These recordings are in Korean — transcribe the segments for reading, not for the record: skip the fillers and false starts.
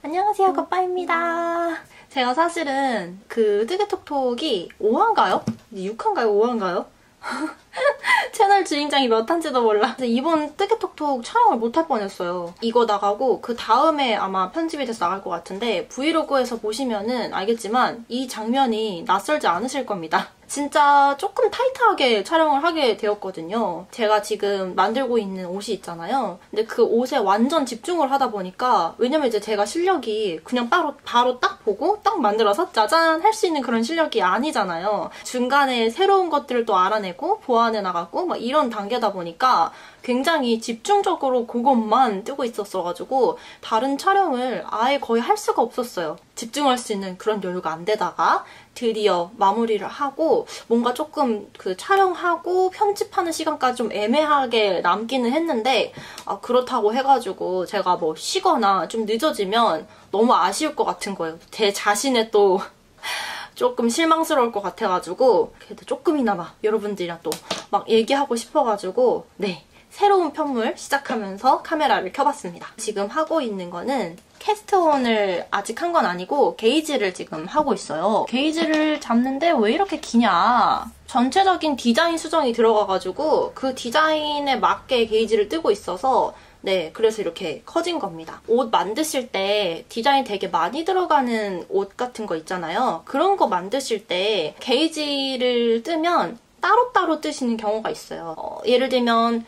안녕하세요, 겉바입니다. 제가 사실은 그 뜨개톡톡이 5화인가요? 6화인가요? 5화인가요? 채널 주인장이 몇 화인지도 몰라. 이번 뜨개톡톡 촬영을 못할 뻔했어요. 이거 나가고 그 다음에 아마 편집이 돼서 나갈 것 같은데 브이로그에서 보시면은 알겠지만 이 장면이 낯설지 않으실 겁니다. 진짜 조금 타이트하게 촬영을 하게 되었거든요. 제가 지금 만들고 있는 옷이 있잖아요. 근데 그 옷에 완전 집중을 하다 보니까, 왜냐면 이제 제가 실력이 그냥 바로 딱 보고 딱 만들어서 짜잔 할 수 있는 그런 실력이 아니잖아요. 중간에 새로운 것들을 또 알아내고 보완해 나가고 막 이런 단계다 보니까 굉장히 집중적으로 그것만 뜨고 있었어가지고 다른 촬영을 아예 거의 할 수가 없었어요. 집중할 수 있는 그런 여유가 안 되다가 드디어 마무리를 하고 뭔가 조금 그 촬영하고 편집하는 시간까지 좀 애매하게 남기는 했는데, 그렇다고 해가지고 제가 뭐 쉬거나 좀 늦어지면 너무 아쉬울 것 같은 거예요. 제 자신에 또 조금 실망스러울 것 같아가지고 그래도 조금이나마 여러분들이랑 또 막 얘기하고 싶어가지고 새로운 편물 시작하면서 카메라를 켜봤습니다. 지금 하고 있는 거는 캐스트온을 아직 한 건 아니고 게이지를 지금 하고 있어요. 게이지를 잡는데 왜 이렇게 기냐? 전체적인 디자인 수정이 들어가가지고 그 디자인에 맞게 게이지를 뜨고 있어서 그래서 이렇게 커진 겁니다. 옷 만드실 때 디자인 되게 많이 들어가는 옷 같은 거 있잖아요. 그런 거 만드실 때 게이지를 뜨면 따로따로 뜨시는 경우가 있어요. 예를 들면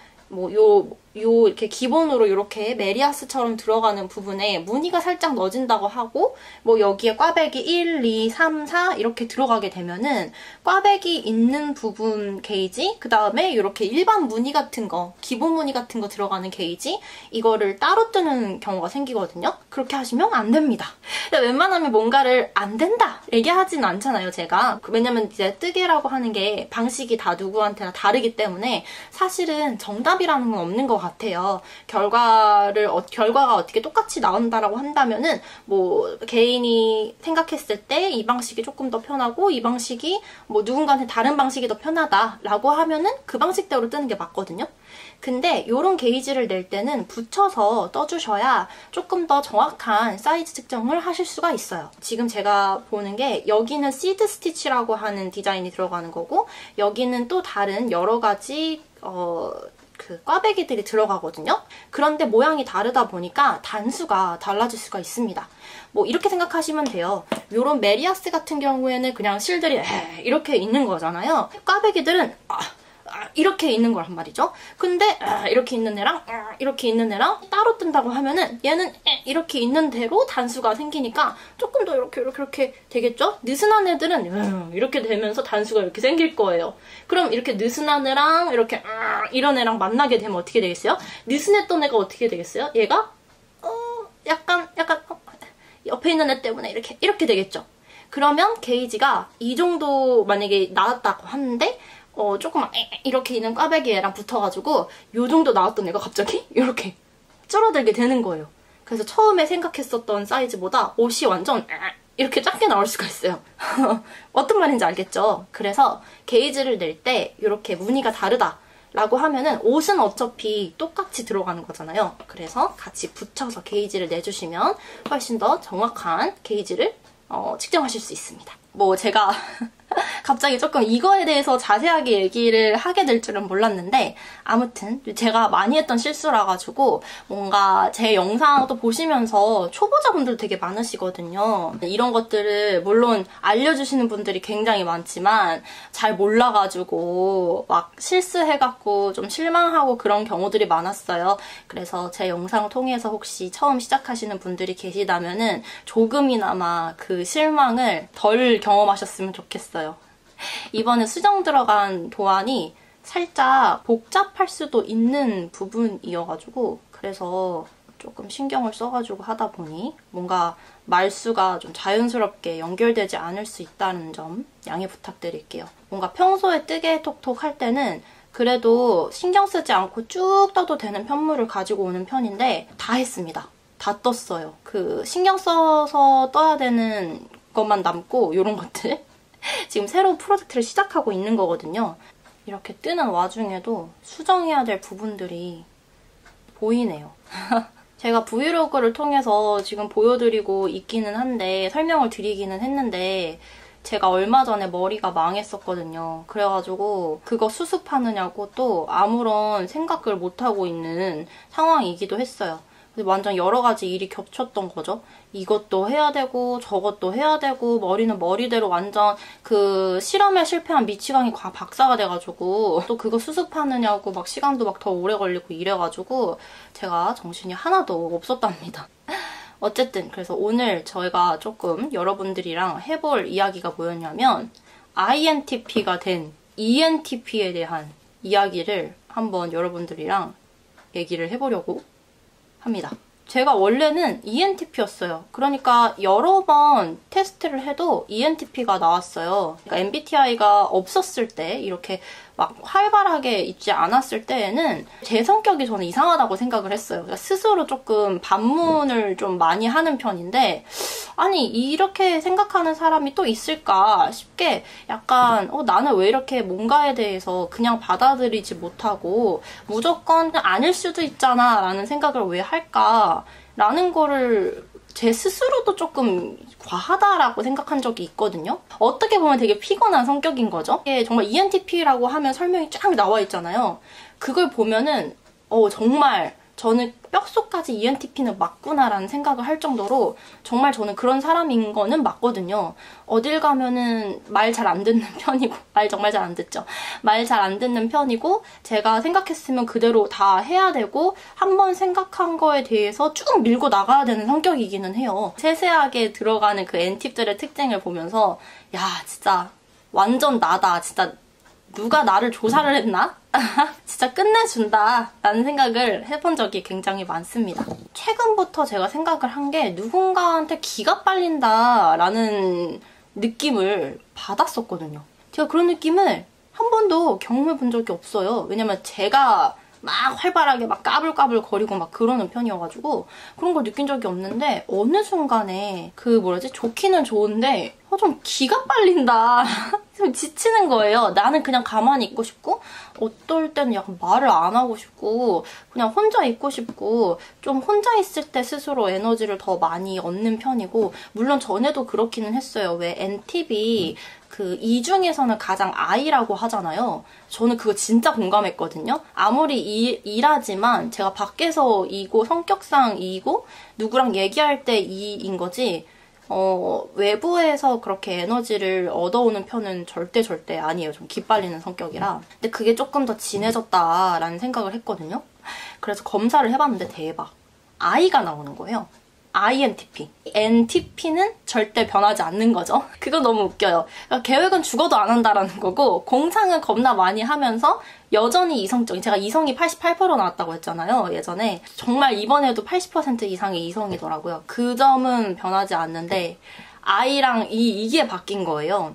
이렇게 기본으로 이렇게 메리아스처럼 들어가는 부분에 무늬가 살짝 넣어진다고 하고 여기에 꽈배기 1, 2, 3, 4 이렇게 들어가게 되면은 꽈배기 있는 부분 게이지, 그 다음에 이렇게 일반 무늬 같은 거, 기본 무늬 같은 거 들어가는 게이지, 이거를 따로 뜨는 경우가 생기거든요. 그렇게 하시면 안 됩니다. 근데 웬만하면 뭔가를 안 된다 얘기하진 않잖아요, 제가. 왜냐면 이제 뜨개라고 하는 게 방식이 다 누구한테나 다르기 때문에 사실은 정답이라는 건 없는 것 같아요. 결과가 어떻게 똑같이 나온다라고 한다면은 개인이 생각했을 때 이 방식이 조금 더 편하고 이 방식이 누군가한테 다른 방식이 더 편하다라고 하면은 그 방식대로 뜨는 게 맞거든요. 근데 이런 게이지를 낼 때는 붙여서 떠주셔야 조금 더 정확한 사이즈 측정을 하실 수가 있어요. 지금 제가 보는 게 여기는 시드 스티치라고 하는 디자인이 들어가는 거고 여기는 또 다른 여러 가지 그 꽈배기들이 들어가거든요. 그런데 모양이 다르다 보니까 단수가 달라질 수가 있습니다. 이렇게 생각하시면 돼요. 요런 메리아스 같은 경우에는 그냥 실들이 이렇게 있는 거잖아요. 꽈배기들은 이렇게 있는 거란 말이죠. 근데 이렇게 있는 애랑 이렇게 있는 애랑 따로 뜬다고 하면은 얘는 이렇게 있는 대로 단수가 생기니까 조금 더 이렇게 되겠죠? 느슨한 애들은 이렇게 되면서 단수가 이렇게 생길 거예요. 그럼 이렇게 느슨한 애랑 이렇게 이런 애랑 만나게 되면 어떻게 되겠어요? 느슨했던 애가 어떻게 되겠어요? 얘가 약간 옆에 있는 애 때문에 이렇게 되겠죠? 그러면 게이지가 이 정도 만약에 나왔다고 하는데 조금 이렇게 있는 꽈배기 애랑 붙어가지고 요 정도 나왔던 애가 갑자기 이렇게 줄어들게 되는 거예요. 그래서 처음에 생각했었던 사이즈보다 옷이 완전 이렇게 작게 나올 수가 있어요. 어떤 말인지 알겠죠? 그래서 게이지를 낼 때 이렇게 무늬가 다르다 라고 하면은 옷은 어차피 똑같이 들어가는 거잖아요. 그래서 같이 붙여서 게이지를 내주시면 훨씬 더 정확한 게이지를 측정하실 수 있습니다. 제가 갑자기 조금 이거에 대해서 자세하게 얘기를 하게 될 줄은 몰랐는데 아무튼 제가 많이 했던 실수라 가지고 뭔가 제 영상도 보시면서 초보자분들 되게 많으시거든요. 이런 것들을 물론 알려주시는 분들이 굉장히 많지만 잘 몰라가지고 막 실수해갖고 좀 실망하고 그런 경우들이 많았어요. 그래서 제 영상을 통해서 혹시 처음 시작하시는 분들이 계시다면은 조금이나마 그 실망을 덜 경험하셨으면 좋겠어요. 이번에 수정 들어간 도안이 살짝 복잡할 수도 있는 부분이어가지고 그래서 조금 신경을 써가지고 하다 보니 뭔가 말수가 좀 자연스럽게 연결되지 않을 수 있다는 점 양해 부탁드릴게요. 뭔가 평소에 뜨개 톡톡 할 때는 그래도 신경 쓰지 않고 쭉 떠도 되는 편물을 가지고 오는 편인데 다 했습니다. 다 떴어요. 그 신경 써서 떠야 되는 것만 남고 이런 것들 지금 새로운 프로젝트를 시작하고 있는 거거든요. 이렇게 뜨는 와중에도 수정해야 될 부분들이 보이네요. 제가 브이로그를 통해서 지금 보여드리고 있기는 한데 설명을 드리기는 했는데 제가 얼마 전에 머리가 망했었거든요. 그래가지고 그거 수습하느냐고 또 아무런 생각을 못하고 있는 상황이기도 했어요. 완전 여러 가지 일이 겹쳤던 거죠. 이것도 해야 되고 저것도 해야 되고 머리는 머리대로 완전 그 실험에 실패한 미치광이 박사가 돼가지고 또 그거 수습하느냐고 막 시간도 막 더 오래 걸리고 이래가지고 제가 정신이 하나도 없었답니다. 어쨌든 그래서 오늘 저희가 조금 여러분들이랑 해볼 이야기가 뭐였냐면 INTP가 된 ENTP에 대한 이야기를 한번 여러분들이랑 얘기를 해보려고 합니다. 제가 원래는 ENTP였어요. 그러니까 여러 번 테스트를 해도 ENTP가 나왔어요. 그러니까 MBTI가 없었을 때 이렇게 막 활발하게 있지 않았을 때에는 제 성격이 저는 이상하다고 생각을 했어요. 그러니까 스스로 조금 반문을 좀 많이 하는 편인데 아니 이렇게 생각하는 사람이 또 있을까 싶게 약간 나는 왜 이렇게 뭔가에 대해서 그냥 받아들이지 못하고 무조건 아닐 수도 있잖아 라는 생각을 왜 할까 라는 거를 제 스스로도 조금 과하다라고 생각한 적이 있거든요. 어떻게 보면 되게 피곤한 성격인 거죠. 이게 정말 ENTP라고 하면 설명이 쫙 나와 있잖아요. 그걸 보면은 정말 저는 뼛속까지 ENTP는 맞구나라는 생각을 할 정도로 정말 저는 그런 사람인 거는 맞거든요. 어딜 가면은 말 잘 안 듣는 편이고 말 정말 잘 안 듣죠. 말 잘 안 듣는 편이고 제가 생각했으면 그대로 다 해야 되고 한번 생각한 거에 대해서 쭉 밀고 나가야 되는 성격이기는 해요. 세세하게 들어가는 그 N팁들의 특징을 보면서 야 진짜 완전 나다. 진짜 누가 나를 조사를 했나? 진짜 끝내준다 라는 생각을 해본 적이 굉장히 많습니다. 최근부터 제가 생각을 한 게 누군가한테 기가 빨린다 라는 느낌을 받았었거든요. 제가 그런 느낌을 한 번도 경험해 본 적이 없어요. 왜냐면 제가 막 활발하게 막 까불까불 거리고 막 그러는 편이어가지고 그런 걸 느낀 적이 없는데 어느 순간에 좋기는 좋은데 좀 기가 빨린다. 좀 지치는 거예요. 나는 그냥 가만히 있고 싶고 어떨 때는 약간 말을 안 하고 싶고 그냥 혼자 있고 싶고 좀 혼자 있을 때 스스로 에너지를 더 많이 얻는 편이고 물론 전에도 그렇기는 했어요. 왜 N팁이 그 이 중에서는 가장 I라고 하잖아요. 저는 그거 진짜 공감했거든요. 아무리 E라지만 제가 밖에서 E고 성격상 E고 누구랑 얘기할 때 E인 거지 외부에서 그렇게 에너지를 얻어오는 편은 절대 아니에요. 좀 기빨리는 성격이라. 근데 그게 조금 더 진해졌다라는 생각을 했거든요. 그래서 검사를 해봤는데 대박. I가 나오는 거예요. INTP. NTP는 절대 변하지 않는 거죠. 그거 너무 웃겨요. 그러니까 계획은 죽어도 안 한다라는 거고 공상은 겁나 많이 하면서 여전히 이성적인, 제가 이성이 88% 나왔다고 했잖아요, 예전에. 정말 이번에도 80% 이상이 이성이더라고요. 그 점은 변하지 않는데 I랑 이게 바뀐 거예요.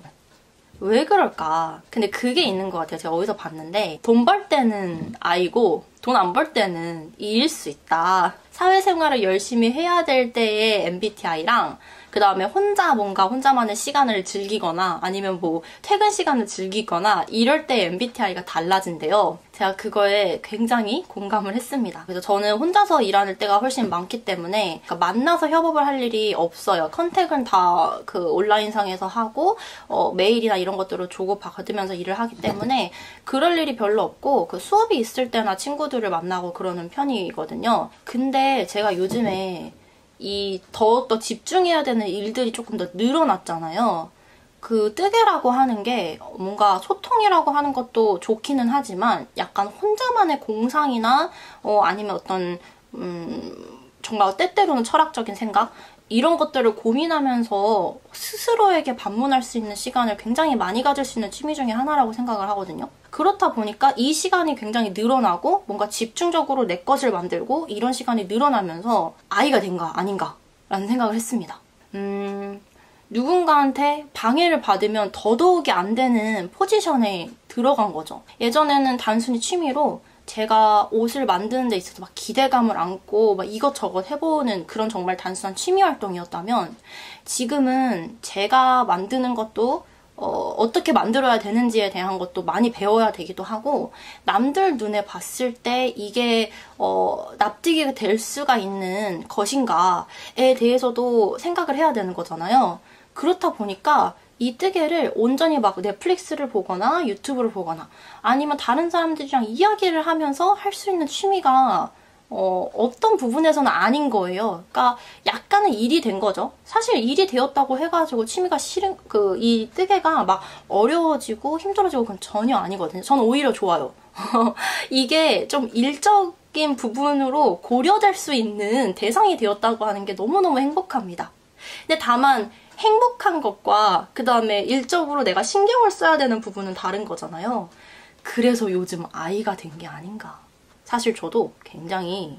왜 그럴까? 근데 그게 있는 것 같아요. 제가 어디서 봤는데 돈 벌 때는 I고 돈 안 벌 때는 E일 수 있다. 사회생활을 열심히 해야 될 때의 MBTI랑 그 다음에 혼자만의 시간을 즐기거나 아니면 뭐 퇴근 시간을 즐기거나 이럴 때 MBTI가 달라진대요. 제가 그거에 굉장히 공감을 했습니다. 그래서 저는 혼자서 일하는 때가 훨씬 많기 때문에 그러니까 만나서 협업을 할 일이 없어요. 컨택은 다 그 온라인상에서 하고 메일이나 이런 것들을 주고받으면서 일을 하기 때문에 그럴 일이 별로 없고 그 수업이 있을 때나 친구들을 만나고 그러는 편이거든요. 근데 제가 요즘에 더욱더 집중해야 되는 일들이 조금 더 늘어났잖아요. 그 뜨개라고 하는 게 뭔가 소통이라고 하는 것도 좋기는 하지만 약간 혼자만의 공상이나 아니면 어떤 정말 때때로는 철학적인 생각? 이런 것들을 고민하면서 스스로에게 반문할 수 있는 시간을 굉장히 많이 가질 수 있는 취미 중에 하나라고 생각을 하거든요. 그렇다 보니까 이 시간이 굉장히 늘어나고 뭔가 집중적으로 내 것을 만들고 이런 시간이 늘어나면서 아이가 된가 아닌가 라는 생각을 했습니다. 누군가한테 방해를 받으면 더더욱이 안 되는 포지션에 들어간 거죠. 예전에는 단순히 취미로 제가 옷을 만드는 데 있어서 막 기대감을 안고 막 이것저것 해보는 그런 정말 단순한 취미 활동이었다면 지금은 제가 만드는 것도 어떻게 만들어야 되는지에 대한 것도 많이 배워야 되기도 하고, 남들 눈에 봤을 때 이게 납득이 될 수가 있는 것인가에 대해서도 생각을 해야 되는 거잖아요. 그렇다 보니까 이 뜨개를 온전히 막 넷플릭스를 보거나 유튜브를 보거나 아니면 다른 사람들이랑 이야기를 하면서 할 수 있는 취미가 어떤 부분에서는 아닌 거예요. 그러니까 약간은 일이 된 거죠. 사실 일이 되었다고 해가지고 취미가 싫은, 이 뜨개가 막 어려워지고 힘들어지고 그건 전혀 아니거든요. 저는 오히려 좋아요. 이게 좀 일적인 부분으로 고려될 수 있는 대상이 되었다고 하는 게 너무너무 행복합니다. 근데 다만 행복한 것과 그 다음에 일적으로 내가 신경을 써야 되는 부분은 다른 거잖아요. 그래서 요즘 아이가 된 게 아닌가. 사실 저도 굉장히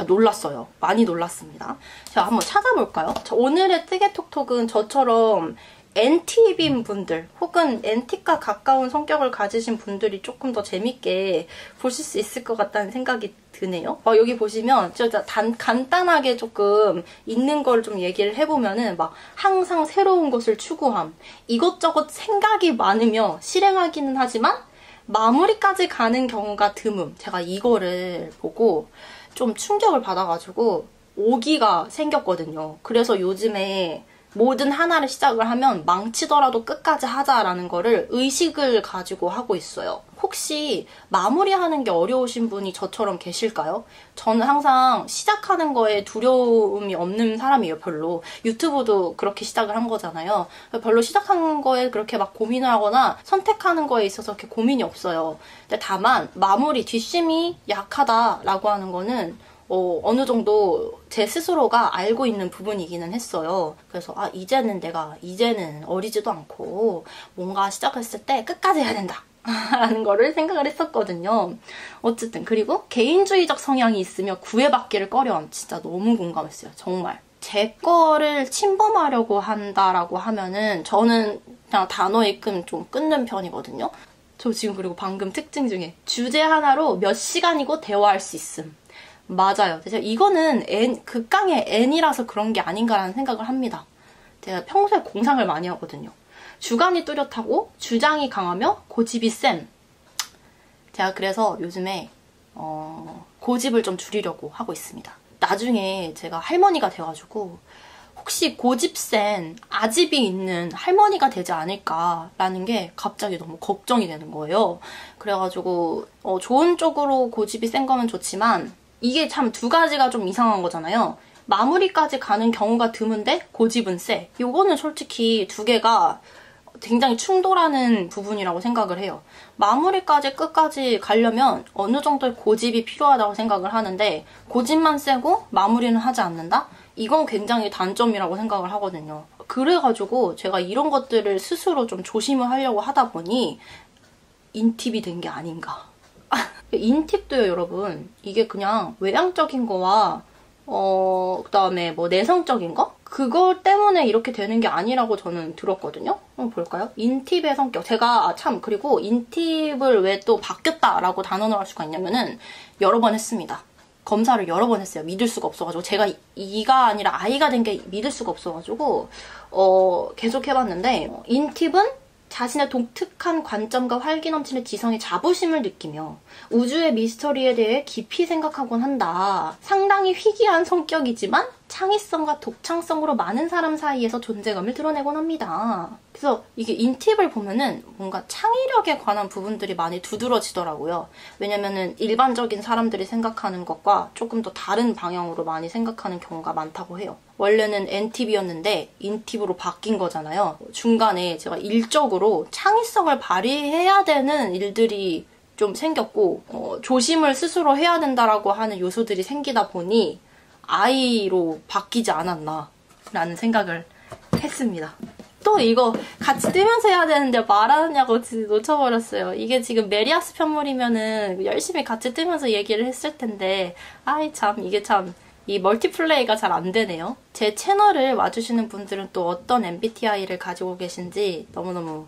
놀랐어요. 많이 놀랐습니다. 제가 한번 찾아볼까요? 오늘의 뜨개톡톡은 저처럼 NT인 분들 혹은 NT과 가까운 성격을 가지신 분들이 조금 더 재밌게 보실 수 있을 것 같다는 생각이 드네요. 여기 보시면 진짜 간단하게 조금 있는 걸 좀 얘기를 해보면은 막 항상 새로운 것을 추구함, 이것저것 생각이 많으며 실행하기는 하지만 마무리까지 가는 경우가 드문. 제가 이거를 보고 좀 충격을 받아가지고 오기가 생겼거든요. 그래서 요즘에 뭐든 하나를 시작을 하면 망치더라도 끝까지 하자라는 거를 의식을 가지고 하고 있어요. 혹시 마무리하는 게 어려우신 분이 저처럼 계실까요? 저는 항상 시작하는 거에 두려움이 없는 사람이에요, 별로. 유튜브도 그렇게 시작을 한 거잖아요. 별로 시작한 거에 그렇게 막 고민을 하거나 선택하는 거에 있어서 그렇게 고민이 없어요. 근데 다만 마무리, 뒷심이 약하다라고 하는 거는 어느 정도 제 스스로가 알고 있는 부분이기는 했어요. 그래서 이제는 어리지도 않고 뭔가 시작했을 때 끝까지 해야 된다 라는 거를 생각을 했었거든요. 어쨌든 그리고 개인주의적 성향이 있으며 구애받기를 꺼려함. 진짜 너무 공감했어요. 정말. 제 거를 침범하려고 한다라고 하면은 저는 그냥 단어 입금 좀 끊는 편이거든요. 저 지금 그리고 방금 특징 중에 주제 하나로 몇 시간이고 대화할 수 있음. 맞아요. 제가 이거는 극강의 N이라서 그런 게 아닌가라는 생각을 합니다. 제가 평소에 공상을 많이 하거든요. 주관이 뚜렷하고 주장이 강하며 고집이 쌤. 제가 그래서 요즘에 고집을 좀 줄이려고 하고 있습니다. 나중에 제가 할머니가 돼가지고 혹시 고집 센 아집이 있는 할머니가 되지 않을까라는 게 갑자기 너무 걱정이 되는 거예요. 그래가지고 좋은 쪽으로 고집이 센 거면 좋지만 이게 참 두 가지가 좀 이상한 거잖아요. 마무리까지 가는 경우가 드문데 고집은 세. 요거는 솔직히 두 개가 굉장히 충돌하는 부분이라고 생각을 해요. 마무리까지 끝까지 가려면 어느 정도의 고집이 필요하다고 생각을 하는데 고집만 세고 마무리는 하지 않는다? 이건 굉장히 단점이라고 생각을 하거든요. 그래가지고 제가 이런 것들을 스스로 좀 조심을 하려고 하다 보니 인팁이 된 게 아닌가. 인팁도요, 여러분. 이게 그냥 외향적인 거와 그다음에 뭐 내성적인 거? 그거 때문에 이렇게 되는 게 아니라고 저는 들었거든요. 한번 볼까요? 인팁의 성격. 제가 그리고 인팁을 왜 또 바뀌었다라고 단언을 할 수가 있냐면은 여러 번 했습니다. 검사를 여러 번 했어요. 믿을 수가 없어가지고. 제가 이가 아니라 아이가 된 게 믿을 수가 없어가지고 계속 해봤는데 인팁은 자신의 독특한 관점과 활기 넘치는 지성의 자부심을 느끼며 우주의 미스터리에 대해 깊이 생각하곤 한다. 상당히 희귀한 성격이지만 창의성과 독창성으로 많은 사람 사이에서 존재감을 드러내곤 합니다. 그래서 이게 인팁을 보면은 뭔가 창의력에 관한 부분들이 많이 두드러지더라고요. 왜냐면은 일반적인 사람들이 생각하는 것과 조금 더 다른 방향으로 많이 생각하는 경우가 많다고 해요. 원래는 N팁이었는데 인팁으로 바뀐 거잖아요. 중간에 제가 일적으로 창의성을 발휘해야 되는 일들이 좀 생겼고 조심을 스스로 해야 된다라고 하는 요소들이 생기다 보니 아이로 바뀌지 않았나 라는 생각을 했습니다. 또 이거 같이 뜨면서 해야 되는데 말하느냐고 놓쳐버렸어요. 이게 지금 메리아스 편물이면은 열심히 같이 뜨면서 얘기를 했을 텐데 이게 참 이 멀티플레이가 잘 안 되네요. 제 채널을 와주시는 분들은 또 어떤 MBTI를 가지고 계신지 너무너무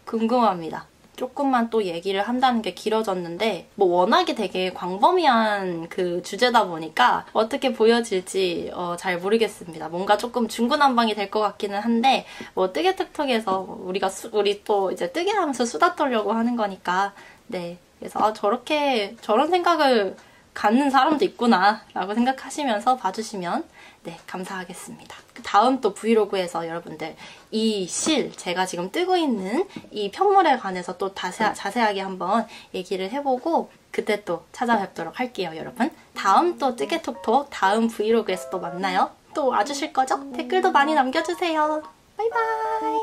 궁금합니다. 조금만 또 얘기를 한다는 게 길어졌는데 뭐 워낙에 되게 광범위한 그 주제다 보니까 어떻게 보여질지 잘 모르겠습니다. 뭔가 조금 중구난방이 될 것 같기는 한데 뭐 뜨개톡톡에서 우리 또 이제 뜨개 하면서 수다 떨려고 하는 거니까 네. 그래서 저런 생각을 갖는 사람도 있구나 라고 생각하시면서 봐주시면 네, 감사하겠습니다. 다음 또 브이로그에서 여러분들 이 제가 지금 뜨고 있는 이 편물에 관해서 또 자세하게 한번 얘기를 해보고 그때 또 찾아뵙도록 할게요, 여러분. 다음 또 뜨개톡톡 다음 브이로그에서 또 만나요. 또 와주실 거죠? 댓글도 많이 남겨주세요. 바이바이.